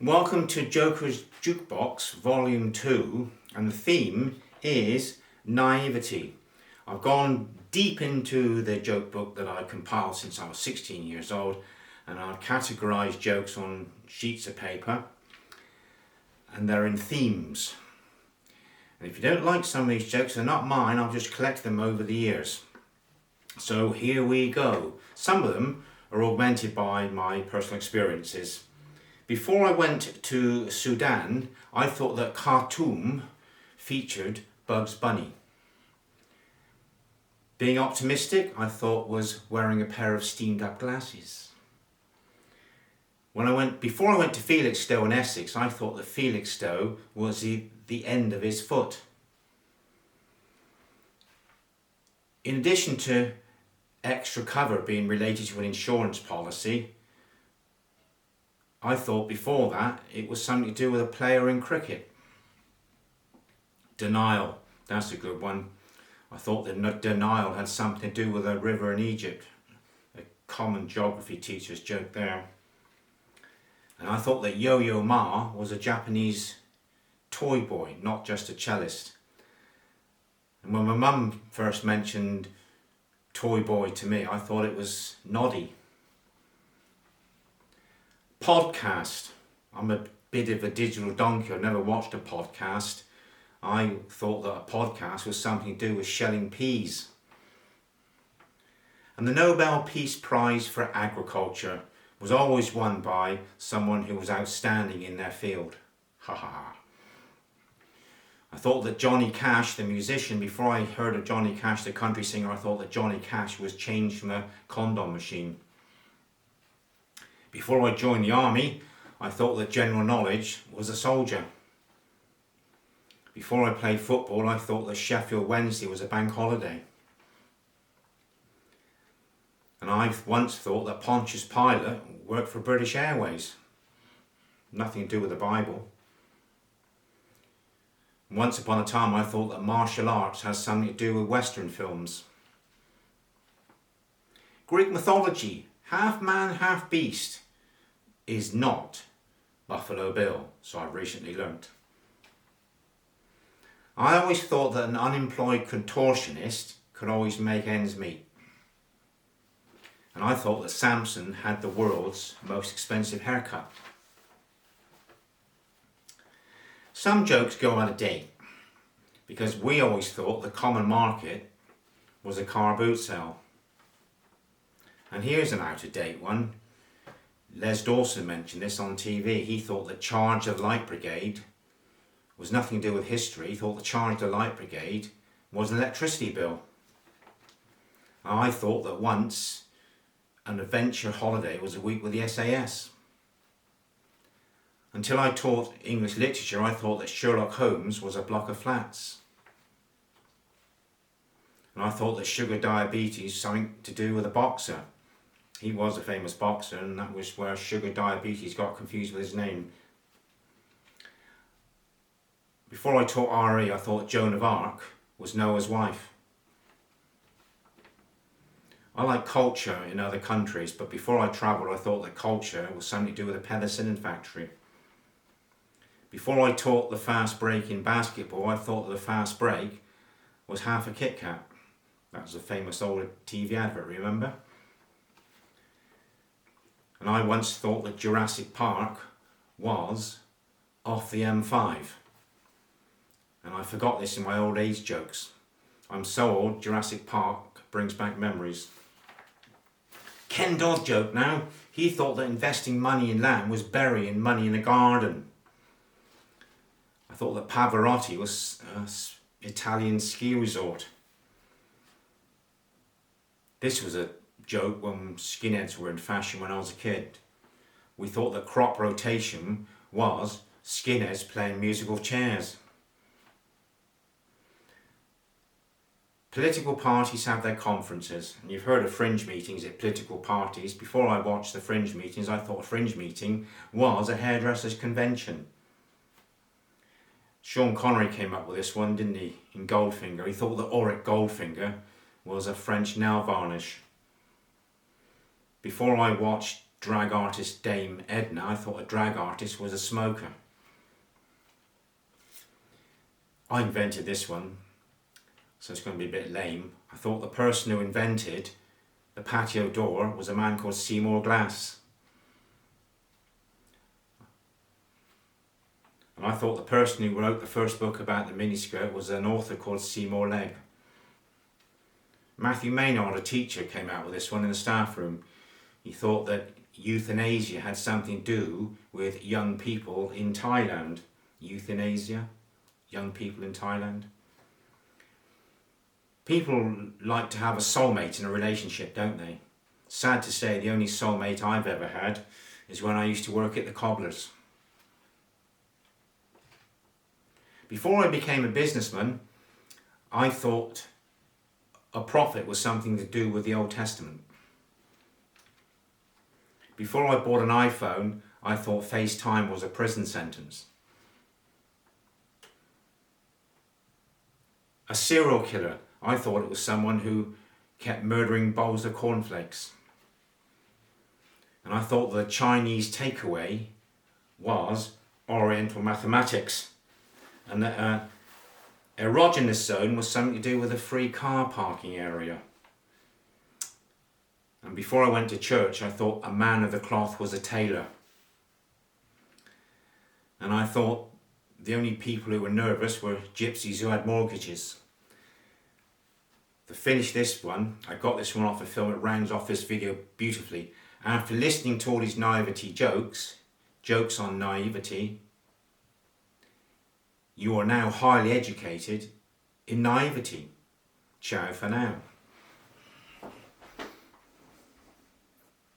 Welcome to Joker's Jukebox Volume 2, and the theme is Naivety. I've gone deep into the joke book that I compiled since I was 16 years old, and I've categorised jokes on sheets of paper, and they're in themes. And if you don't like some of these jokes, they're not mine, I've just collected them over the years. So here we go. Some of them are augmented by my personal experiences. Before I went to Sudan, I thought that Khartoum featured Bugs Bunny. Being optimistic, I thought was wearing a pair of steamed up glasses. Before I went to Felixstowe in Essex, I thought that Felixstowe was the end of his foot. In addition to extra cover being related to an insurance policy, I thought before that it was something to do with a player in cricket. Denial, that's a good one. I thought that denial had something to do with a river in Egypt. A common geography teacher's joke there. And I thought that Yo-Yo Ma was a Japanese toy boy, not just a cellist. And when my mum first mentioned toy boy to me, I thought it was Noddy. Podcast. I'm a bit of a digital donkey. I've never watched a podcast. I thought that a podcast was something to do with shelling peas. And the Nobel Peace Prize for Agriculture was always won by someone who was outstanding in their field. Ha ha ha. I thought that Johnny Cash, the musician, before I heard of Johnny Cash, the country singer, I thought that Johnny Cash was changed from a condom machine. Before I joined the army, I thought that general knowledge was a soldier. Before I played football, I thought that Sheffield Wednesday was a bank holiday. And I've once thought that Pontius Pilate worked for British Airways. Nothing to do with the Bible. Once upon a time, I thought that martial arts has something to do with Western films. Greek mythology, half man, half beast, is not Buffalo Bill, so I've recently learnt. I always thought that an unemployed contortionist could always make ends meet. And I thought that Samson had the world's most expensive haircut. Some jokes go out of date because we always thought the common market was a car boot sale. And here's an out of date one. Les Dawson mentioned this on TV. He thought the charge of the Light Brigade was nothing to do with history. He thought the charge of the Light Brigade was an electricity bill. I thought that once an adventure holiday was a week with the SAS. Until I taught English literature, I thought that Sherlock Holmes was a block of flats. And I thought that sugar diabetes was something to do with a boxer. He was a famous boxer, and that was where sugar diabetes got confused with his name. Before I taught RE, I thought Joan of Arc was Noah's wife. I like culture in other countries, but before I travelled, I thought that culture was something to do with a penicillin factory. Before I taught the fast break in basketball, I thought that the fast break was half a Kit Kat. That was a famous old TV advert, remember? And I once thought that Jurassic Park was off the M5. And I forgot this in my old age jokes. I'm so old, Jurassic Park brings back memories. Ken Dodd joke now. He thought that investing money in land was burying money in a garden. I thought that Pavarotti was an Italian ski resort. This was a joke when skinheads were in fashion when I was a kid. We thought that crop rotation was skinheads playing musical chairs. Political parties have their conferences, and you've heard of fringe meetings at political parties. Before I watched the fringe meetings, I thought a fringe meeting was a hairdresser's convention. Sean Connery came up with this one, didn't he, in Goldfinger. He thought that Auric Goldfinger was a French nail varnish. Before I watched drag artist Dame Edna. I thought a drag artist was a smoker. I invented this one, so it's going to be a bit lame. I thought the person who invented the patio door was a man called Seymour Glass. And I thought the person who wrote the first book about the miniskirt was an author called Seymour Legg. Matthew Maynard, a teacher, came out with this one in the staff room. He thought that euthanasia had something to do with young people in Thailand. Euthanasia, young people in Thailand. People like to have a soulmate in a relationship, don't they? Sad to say, the only soulmate I've ever had is when I used to work at the Cobblers. Before I became a businessman, I thought a prophet was something to do with the Old Testament. Before I bought an iPhone, I thought FaceTime was a prison sentence. A serial killer, I thought it was someone who kept murdering bowls of cornflakes. And I thought the Chinese takeaway was Oriental mathematics. And that erogenous zone was something to do with a free car parking area. And before I went to church, I thought a man of the cloth was a tailor. And I thought the only people who were nervous were gypsies who had mortgages. To finish this one, I got this one off a film. It rounds off this video beautifully. After listening to all these naivety jokes on naivety, you are now highly educated in naivety. Ciao for now.